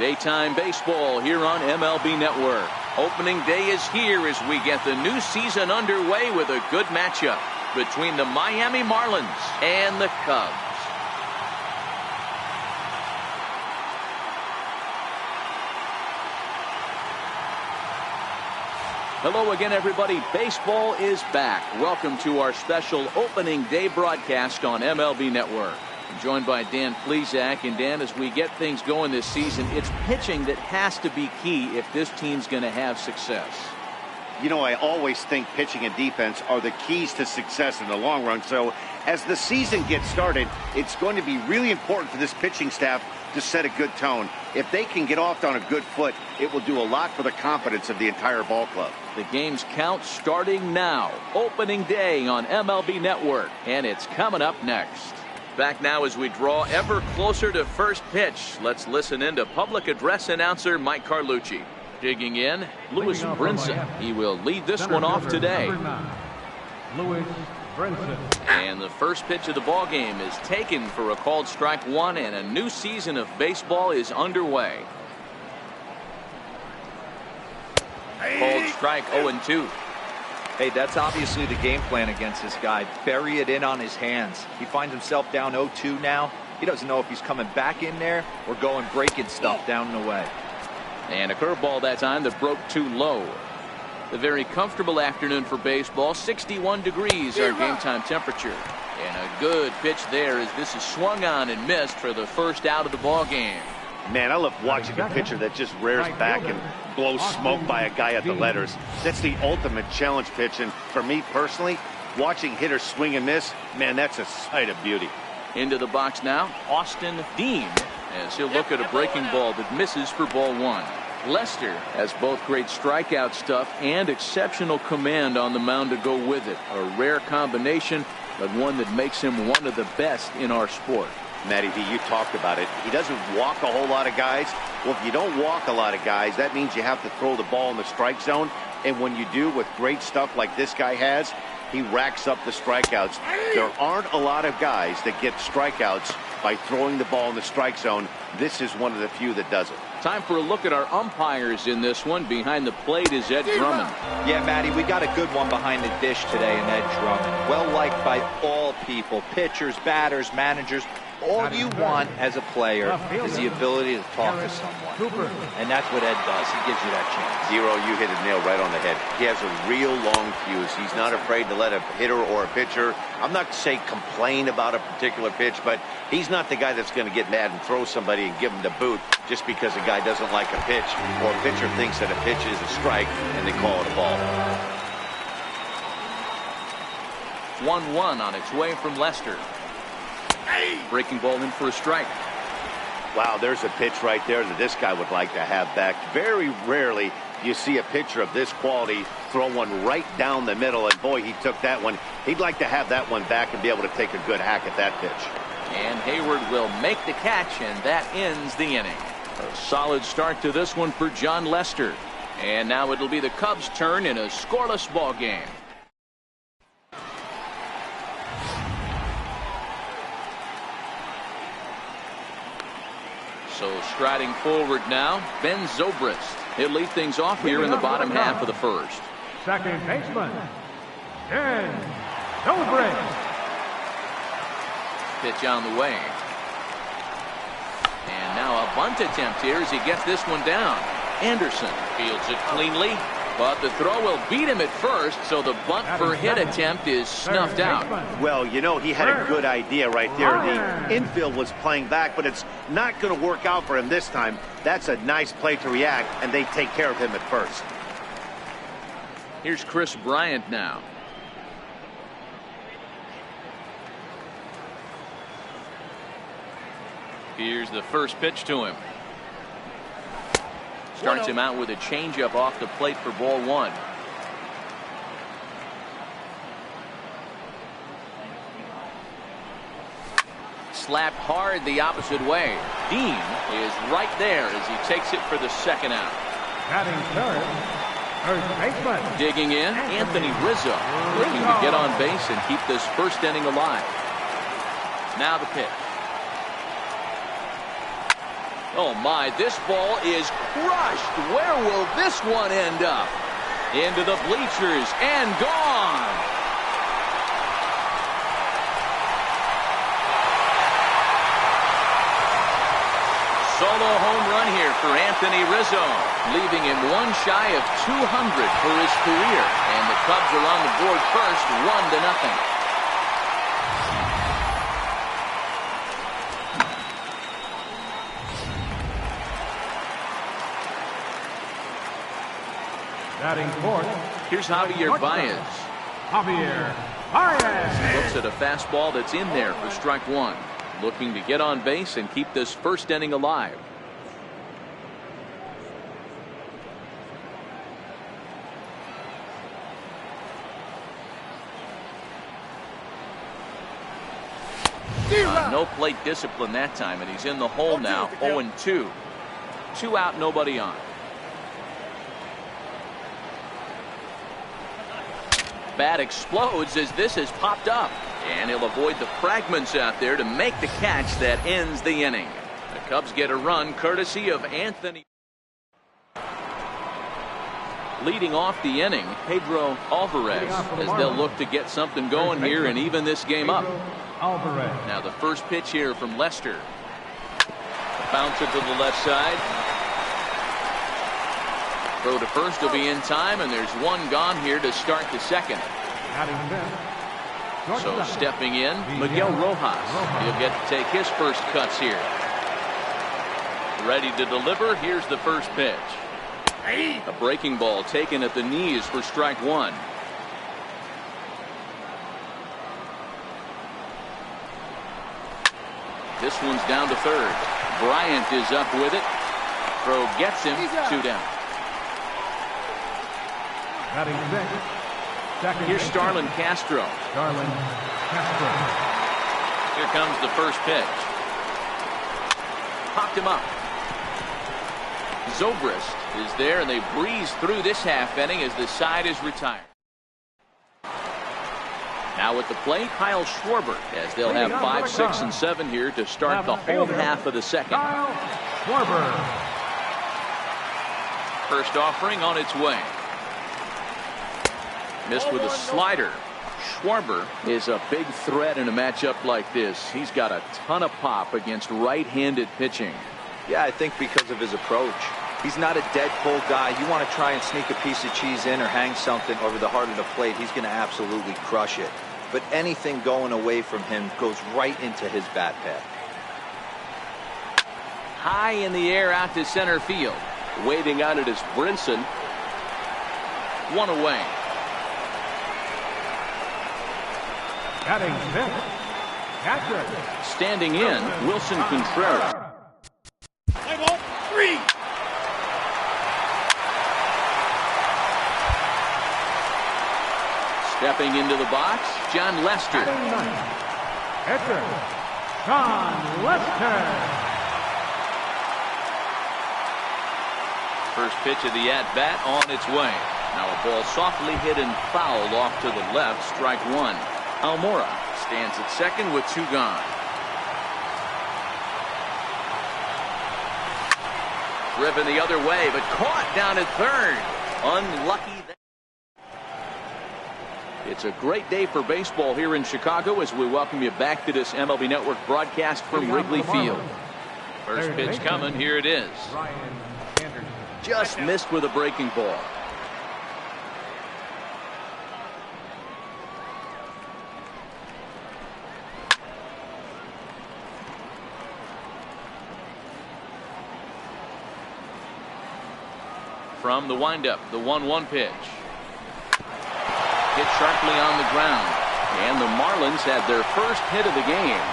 Daytime baseball here on MLB Network. Opening day is here as we get the new season underway with a good matchup between the Miami Marlins and the Cubs. Hello again, everybody. Baseball is back. Welcome to our special opening day broadcast on MLB Network. I'm joined by Dan Plesac. And Dan, as we get things going this season, it's pitching that has to be key if this team's going to have success. You know, I always think pitching and defense are the keys to success in the long run. So as the season gets started, it's going to be really important for this pitching staff to set a good tone. If they can get off on a good foot, it will do a lot for the confidence of the entire ball club. The game's count starting now. Opening day on MLB Network, and it's coming up next. Back now as we draw ever closer to first pitch. Let's listen in to public address announcer Mike Carlucci. Digging in, Lewis Brinson. He will lead this one off today. Lewis Brinson. And the first pitch of the ball game is taken for a called strike one, and a new season of baseball is underway. Called strike 0-2. Hey, that's obviously the game plan against this guy. Bury it in on his hands. He finds himself down 0-2 now. He doesn't know if he's coming back in there or going breaking stuff down and away. And a curveball that time that broke too low. A very comfortable afternoon for baseball. 61 degrees our game time temperature. And a good pitch there as this is swung on and missed for the first out of the ball game. Man, I love watching a pitcher that just rears back and blows smoke by a guy at the letters. That's the ultimate challenge pitch. And for me personally, watching hitters swing and miss, man, that's a sight of beauty. Into the box now, Austin Dean, as he'll look at a breaking ball that misses for ball one. Lester has both great strikeout stuff and exceptional command on the mound to go with it. A rare combination, but one that makes him one of the best in our sport. Matty V, you talked about it. He doesn't walk a whole lot of guys. Well, if you don't walk a lot of guys, that means you have to throw the ball in the strike zone. And when you do with great stuff like this guy has, he racks up the strikeouts. There aren't a lot of guys that get strikeouts by throwing the ball in the strike zone. This is one of the few that does it. Time for a look at our umpires in this one. Behind the plate is Ed Drummond. Yeah, Matty, we got a good one behind the dish today in Ed Drummond. Well liked by all people, pitchers, batters, managers. All you want as a player is the ability to talk to someone. And that's what Ed does. He gives you that chance. Zero, you hit a nail right on the head. He has a real long fuse. He's not afraid to let a hitter or a pitcher, I'm not to say complain about a particular pitch, but he's not the guy that's going to get mad and throw somebody and give him the boot just because a guy doesn't like a pitch or a pitcher thinks that a pitch is a strike and they call it a ball. 1-1 on its way from Lester. Breaking ball in for a strike. Wow, there's a pitch right there that this guy would like to have back. Very rarely do you see a pitcher of this quality throw one right down the middle, and boy, he took that one. He'd like to have that one back and be able to take a good hack at that pitch. And Hayward will make the catch, and that ends the inning. A solid start to this one for John Lester. And now it'll be the Cubs' turn in a scoreless ball game. So striding forward now, Ben Zobrist. He'll lead things off here in the bottom half of the first. Second baseman, Ben Zobrist. Pitch on the way. And now a bunt attempt here as he gets this one down. Anderson fields it cleanly, but the throw will beat him at first, so the bunt for hit attempt is snuffed out. Well, you know, he had a good idea right there. The infield was playing back, but it's not going to work out for him this time. That's a nice play to react, and they take care of him at first. Here's Chris Bryant now. Here's the first pitch to him. Starts him out with a changeup off the plate for ball one. Slapped hard the opposite way. Dean is right there as he takes it for the second out. Batting third, first baseman. Digging in, Anthony Rizzo looking to get on base and keep this first inning alive. Now the pitch. Oh my, this ball is crushed. Where will this one end up? Into the bleachers and gone. Solo home run here for Anthony Rizzo, leaving him one shy of 200 for his career. And the Cubs are on the board first, 1-0. Batting fourth. Here's Javier Baez. Javier Baez. Looks at a fastball that's in there for strike one. Looking to get on base and keep this first inning alive. No plate discipline that time, and he's in the hole now. 0-2. 2 out, nobody on. Bat explodes as this has popped up, and he'll avoid the fragments out there to make the catch that ends the inning. The Cubs get a run courtesy of Anthony. Leading off the inning, Pedro Alvarez, as they'll look to get something going here and even this game up. Alvarez. Now the first pitch here from Lester. Bouncer to the left side. Throw to first will be in time, and there's one gone here to start the second. So stepping in, Miguel Rojas. He'll get to take his first cuts here. Ready to deliver. Here's the first pitch. A breaking ball taken at the knees for strike one. This one's down to third. Bryant is up with it. Throw gets him. 2 down. Here's Starlin Castro. Here comes the first pitch. Popped him up. Zobrist is there, and they breeze through this half inning as the side is retired. Now at the plate, Kyle Schwarber, as they'll have 5, 6, and 7 here to start the home half of the second. First offering on its way. Missed with a slider. Schwarber is a big threat in a matchup like this. He's got a ton of pop against right-handed pitching. Yeah, I think because of his approach. He's not a dead pull guy. You want to try and sneak a piece of cheese in or hang something over the heart of the plate, he's going to absolutely crush it. But anything going away from him goes right into his bat path. High in the air out to center field. Waiting on it is Brinson. 1 away. Batting fifth. Catcher. Standing in, Wilson Contreras. Play ball 3. Stepping into the box, John Lester. Catcher. John Lester. First pitch of the at-bat on its way. Now a ball softly hit and fouled off to the left, strike one. Almora stands at second with 2 gone. Driven the other way, but caught down at third. Unlucky. It's a great day for baseball here in Chicago as we welcome you back to this MLB Network broadcast from Wrigley Field. First pitch coming. Here it is. Just missed with a breaking ball. From the windup, the 1-1 pitch. Hit sharply on the ground. And the Marlins had their first hit of the game.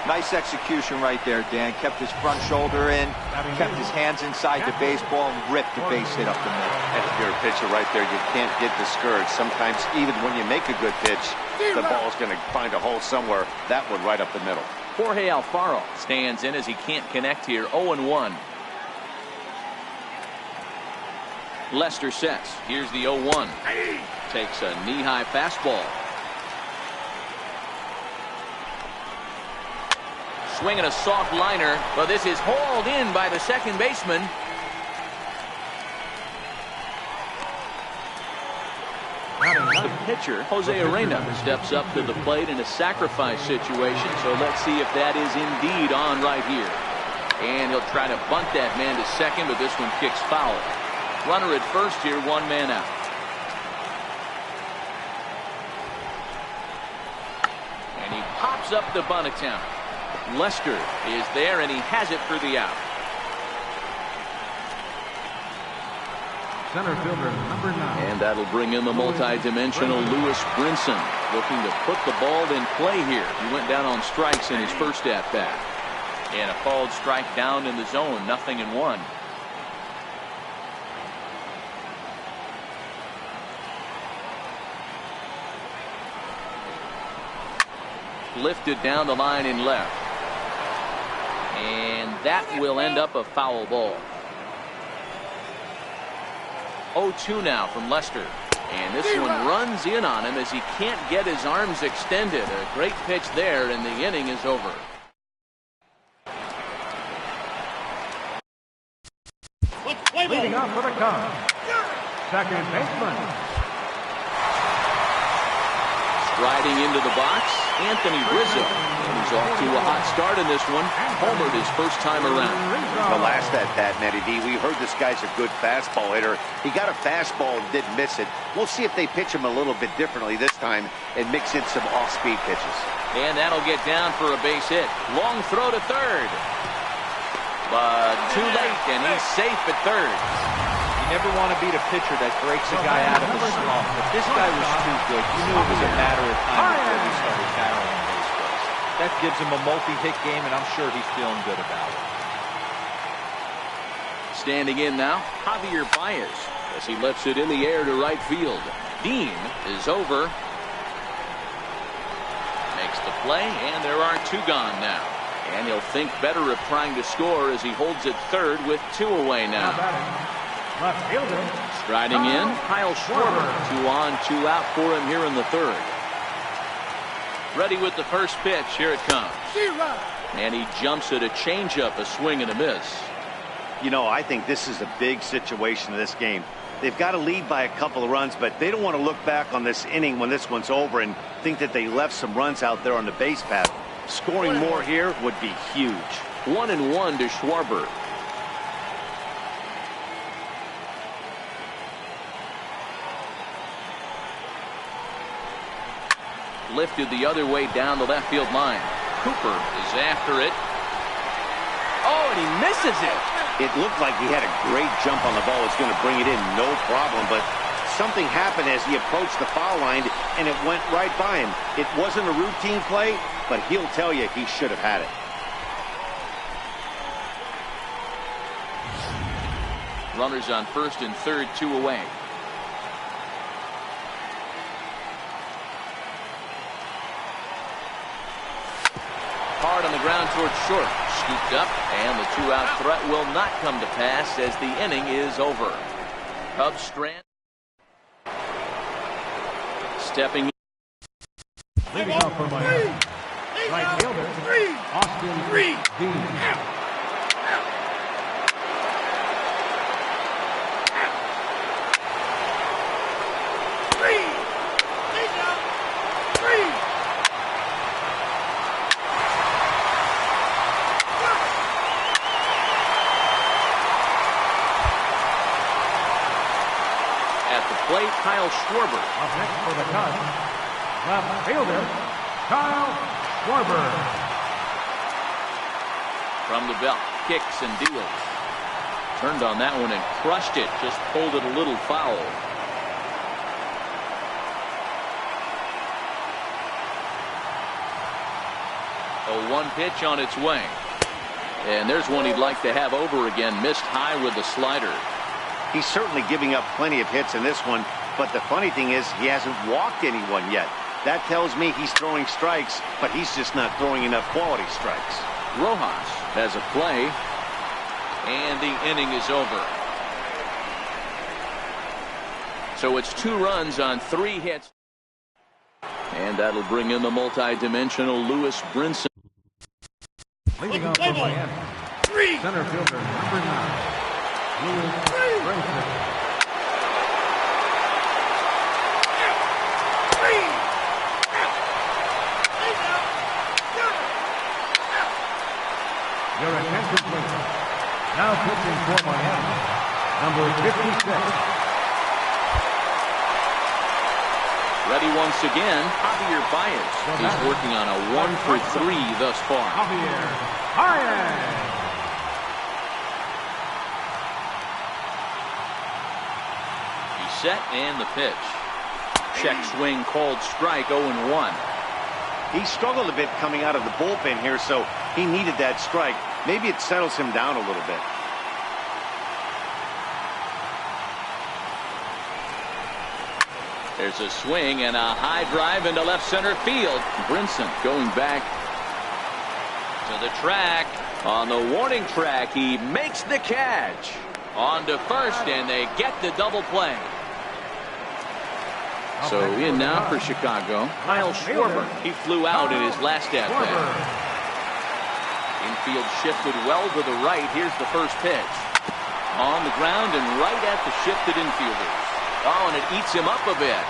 Nice execution right there, Dan. Kept his front shoulder in, kept his hands inside the baseball, and ripped the base hit up the middle. And if you're a pitcher right there, you can't get discouraged. Sometimes even when you make a good pitch, the ball's going to find a hole somewhere. That one right up the middle. Jorge Alfaro stands in as he can't connect here. 0-1. Lester sets. Here's the 0-1. Takes a knee-high fastball. swinging a soft liner, but this is hauled in by the second baseman. The pitcher, Jose Arena, steps up to the plate in a sacrifice situation, so let's see if that is indeed on right here. And he'll try to bunt that man to second, but this one kicks foul. Runner at first here, one man out. And he pops up the bunt attempt. Lester is there, and he has it for the out. Center fielder, number 9. And that'll bring in the multi-dimensional Lewis Brinson, looking to put the ball in play here. He went down on strikes in his first at-bat. And a called strike down in the zone, 0-1. Lifted down the line in left. And that will end up a foul ball. 0-2 now from Lester. And this one runs in on him as he can't get his arms extended. A great pitch there, and the inning is over. Leading off for the Cubs, second baseman. Striding into the box, Anthony Rizzo. And he's off to a hot start in this one. Homered his first time around. The last at-bat, Matty D, we heard this guy's a good fastball hitter. He got a fastball and didn't miss it. We'll see if they pitch him a little bit differently this time and mix in some off-speed pitches. And that'll get down for a base hit. Long throw to third. But too late, and he's safe at third. You never want to beat a pitcher that breaks a guy out of a slump, but this guy was too good. You knew it was a matter of time before he started barreling baseballs. That gives him a multi-hit game, and I'm sure he's feeling good about it. Standing in now, Javier Baez, as he lifts it in the air to right field. Dean is over. Makes the play, and there are two gone now. And he'll think better of trying to score as he holds it third with 2 away now. Left fielder. Striding in, Kyle Schwarber. 2 on, 2 out for him here in the third. Ready with the first pitch. Here it comes. And he jumps at a changeup, a swing and a miss. You know, I think this is a big situation in this game. They've got to lead by a couple of runs, but they don't want to look back on this inning when this one's over and think that they left some runs out there on the base path. Scoring more here would be huge. 1-1 to Schwarber. Lifted the other way down the left field line. Cooper is after it. Oh, and he misses it. It looked like he had a great jump on the ball. It's going to bring it in, no problem, but something happened as he approached the foul line, and it went right by him. It wasn't a routine play, but he'll tell you he should have had it. Runners on first and third, 2 away. Hard on the ground towards short. Scooped up, and the 2-out threat will not come to pass as the inning is over. Cubs strand. Stepping in. Leading off for Miami, right fielder, Austin Dean. Plate, Kyle Schwarber. Up next for the Cubs, left fielder, Kyle Schwarber. From the belt, kicks and deals. Turned on that one and crushed it. Just pulled it a little foul. A 1 pitch on its way. And there's one he'd like to have over again. Missed high with the slider. He's certainly giving up plenty of hits in this one, but the funny thing is he hasn't walked anyone yet. That tells me he's throwing strikes, but he's just not throwing enough quality strikes. Rojas has a play, and the inning is over. So it's 2 runs on 3 hits. And that'll bring in the multi-dimensional Lewis Brinson. Leading off for Miami, center fielder number 9, Louis Brinson. Your attention, please. Now pitching for Miami, number 56. Ready once again, Javier Baez. He's working on a 1-for-3 thus far. Javier Baez. He's set and the pitch. Check swing called strike, 0-1. He struggled a bit coming out of the bullpen here, so he needed that strike. Maybe it settles him down a little bit. There's a swing and a high drive into left center field. Brinson going back to the track. On the warning track, he makes the catch. On to first, and they get the double play. So in now for Chicago, Kyle Schwarber. He flew out in his last at-bat. Infield shifted well to the right. Here's the first pitch. On the ground and right at the shifted infielders. Oh, and it eats him up a bit.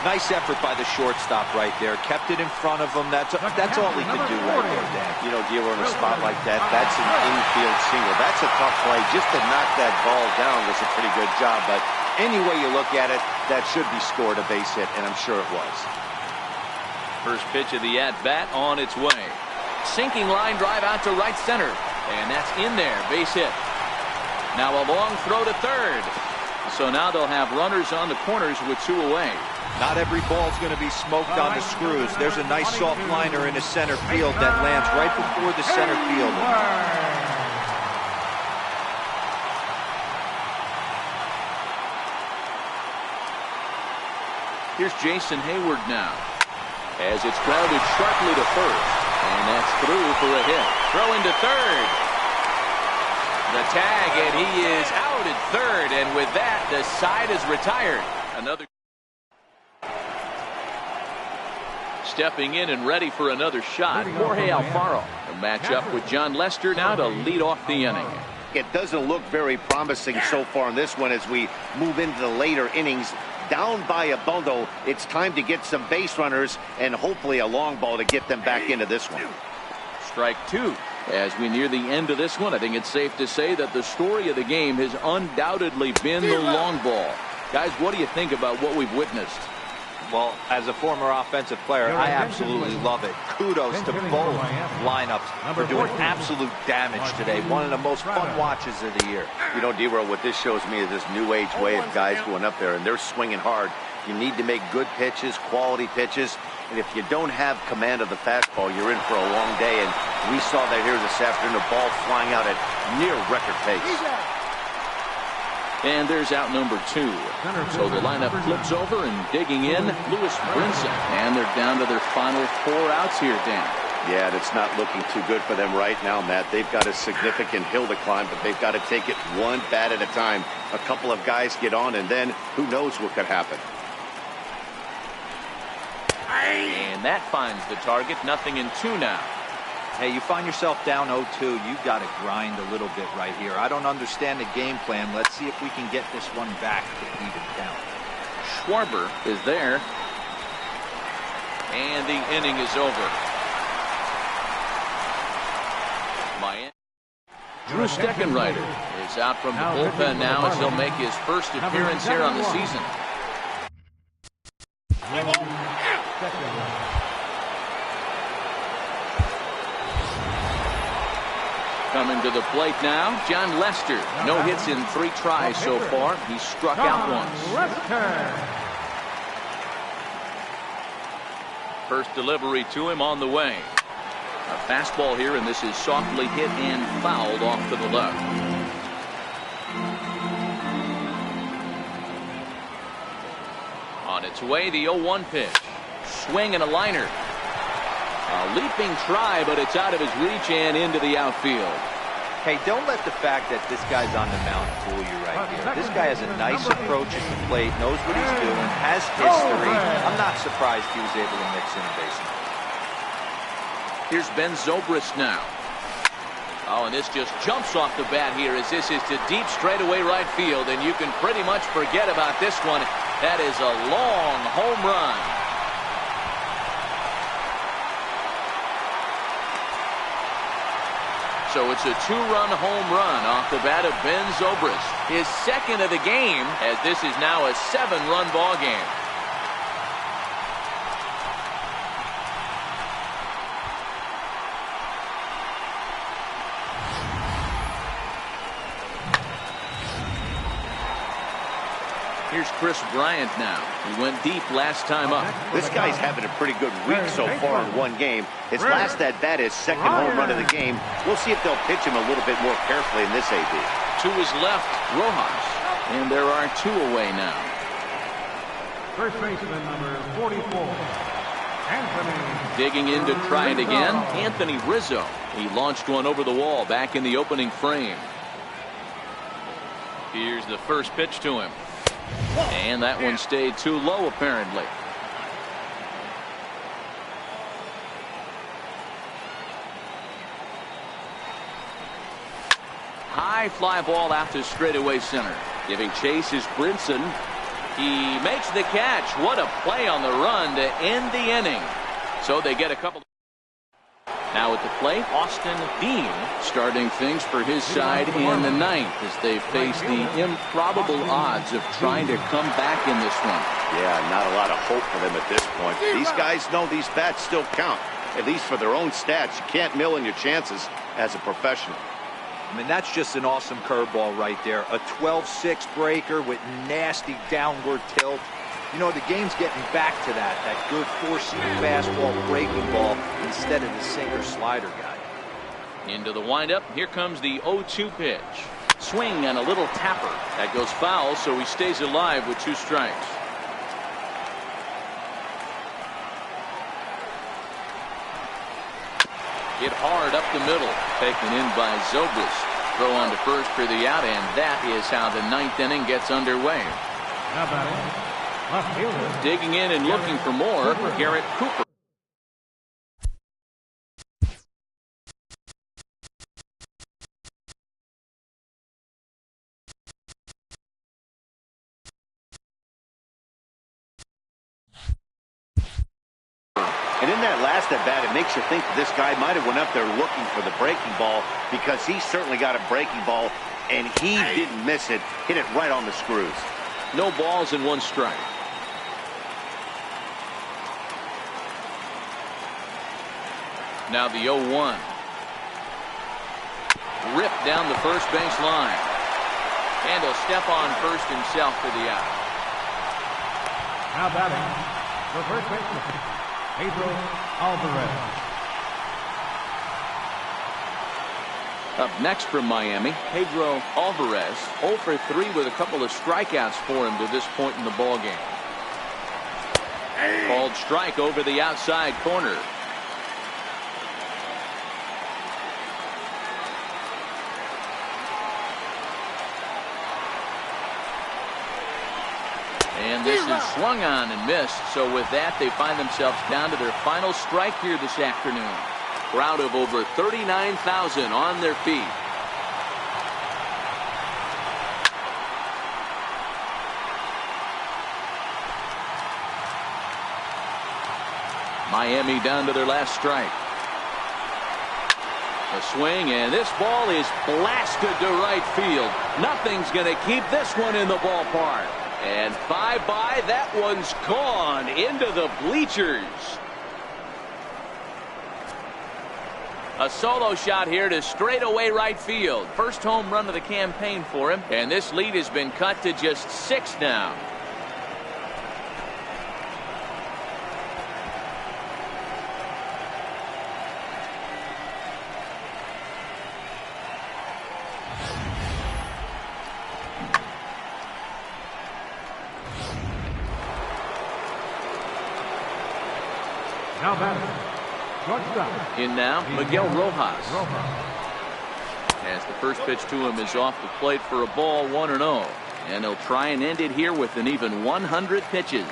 Nice effort by the shortstop right there. Kept it in front of him. That's all he could do right there, Dan. You know, Dealer, in a spot like that, that's an infield single. That's a tough play. Just to knock that ball down was a pretty good job. But any way you look at it, that should be scored a base hit, and I'm sure it was. First pitch of the at-bat on its way. Sinking line drive out to right center. And that's in there. Base hit. Now a long throw to third. So now they'll have runners on the corners with 2 away. Not every ball's going to be smoked on the screws. There's a nice soft liner in the center field that lands right before the center fielder. Here's Jason Hayward now. As it's grounded sharply to first. And that's through for a hit. Throw into third. The tag, and he is out at third. And with that, the side is retired. Another. Stepping in and ready for another shot, Jorge Alfaro. A matchup with John Lester now to lead off the inning. It doesn't look very promising so far in this one as we move into the later innings. Down by a bundle, it's time to get some base runners and hopefully a long ball to get them back into this one. Strike 2. As we near the end of this one, I think it's safe to say that the story of the game has undoubtedly been the long ball. Guys, what do you think about what we've witnessed? Well, as a former offensive player, I absolutely love it. Kudos to both lineups for doing absolute damage today. One of the most fun watches of the year. You know, D-Row, what this shows me is this new age way of guys going up there, and they're swinging hard. You need to make good pitches, quality pitches, and if you don't have command of the fastball, you're in for a long day, and we saw that here this afternoon, the ball flying out at near record pace. And there's out number 2. So the lineup flips over and digging in, Louis Brinson. And they're down to their final 4 outs here, Dan. Yeah, and it's not looking too good for them right now, Matt. They've got a significant hill to climb, but they've got to take it one bat at a time. A couple of guys get on, and then who knows what could happen. And that finds the target. 0-2 now. Hey, you find yourself down 0-2, you've got to grind a little bit right here. I don't understand the game plan. Let's see if we can get this one back to even count. Schwarber is there. And the inning is over. Miami. Drew Steckenrider is out from the bullpen now as he'll make his first appearance here on the season. Coming to the plate now, John Lester. No hits in 3 tries so far. He's struck out once. First delivery to him on the way. A fastball here, and this is softly hit and fouled off to the left. On its way, the 0-1 pitch. Swing and a liner. A leaping try, but it's out of his reach and into the outfield. Hey, don't let the fact that this guy's on the mound fool you right here. This guy has a nice approach at the plate, knows what he's doing, has history. I'm not surprised he was able to mix in a base hit. Here's Ben Zobrist now. Oh, and this just jumps off the bat here as this is to deep straightaway right field, and you can pretty much forget about this one. That is a long home run. So it's a two-run home run off the bat of Ben Zobrist, his second of the game, as this is now a 7-run ball game. Here's Chris Bryant now. He went deep last time up. This guy's having a pretty good week so far in one game. His last at-bat is second home run of the game. We'll see if they'll pitch him a little bit more carefully in this AB. To his left, Rojas. And there are 2 away now. First baseman number 44, Anthony. Digging in to try it again, Anthony Rizzo. He launched one over the wall back in the opening frame. Here's the first pitch to him. And that one stayed too low, apparently. High fly ball out to straightaway center. Giving chase is Brinson. He makes the catch. What a play on the run to end the inning. So they get a couple. Now at the plate, Austin Dean starting things for his side in the 9th as they face the improbable odds of trying to come back in this one. Yeah, not a lot of hope for them at this point. These guys know these bats still count, at least for their own stats. You can't mill in your chances as a professional. I mean, that's just an awesome curveball right there. A 12-6 breaker with nasty downward tilt. You know, the game's getting back to that good four-seam fastball breaking ball instead of the sinker slider guy. Into the windup. Here comes the 0-2 pitch. Swing and a little tapper. That goes foul, so he stays alive with 2 strikes. Hit hard up the middle. Taken in by Zobrist. Throw on to first for the out, and that is how the 9th inning gets underway. How about it? Digging in and looking for more, Garrett Cooper. And in that last at-bat, it makes you think that this guy might have went up there looking for the breaking ball, because he certainly got a breaking ball, and he didn't miss it. Hit it right on the screws. No balls and 1 strike. Now the 0-1. Ripped down the first base line. And he'll step on first himself for the out. How about it? The first baseman, Pedro Alvarez. Up next from Miami, Pedro Alvarez, 0 for 3 with a couple of strikeouts for him to this point in the ballgame. Called strike over the outside corner. And this is swung on and missed. So with that, they find themselves down to their final strike here this afternoon. Crowd of over 39,000 on their feet. Miami down to their last strike. A swing, and this ball is blasted to right field. Nothing's going to keep this one in the ballpark. And bye-bye, that one's gone into the bleachers. A solo shot here to straightaway right field. First home run of the campaign for him, and this lead has been cut to just 6 now. Now batting, shortstop. In now, Miguel Rojas. As the first pitch to him is off the plate for a ball, 1-0. And he'll try and end it here with an even 100 pitches.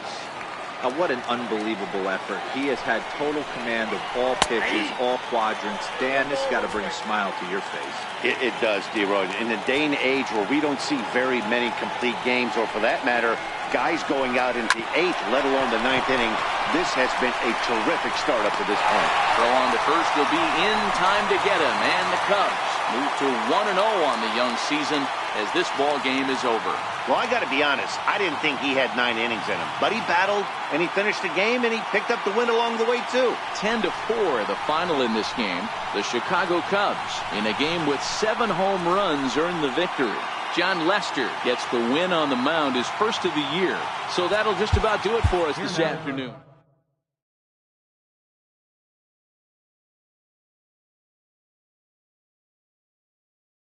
What an unbelievable effort. He has had total command of all pitches, all quadrants. Dan, this has got to bring a smile to your face. It does, D-Roy. In the day and age where we don't see very many complete games, or for that matter, guys going out into the 8th, let alone the 9th inning, this has been a terrific start up to this point. Throw on to first will be in time to get him, and the Cubs move to 1-0 on the young season as this ball game is over. Well, I got to be honest, I didn't think he had 9 innings in him, but he battled and he finished the game and he picked up the win along the way too. 10-4 the final in this game. The Chicago Cubs, in a game with 7 home runs, earned the victory. John Lester gets the win on the mound, his first of the year. So that'll just about do it for us this afternoon.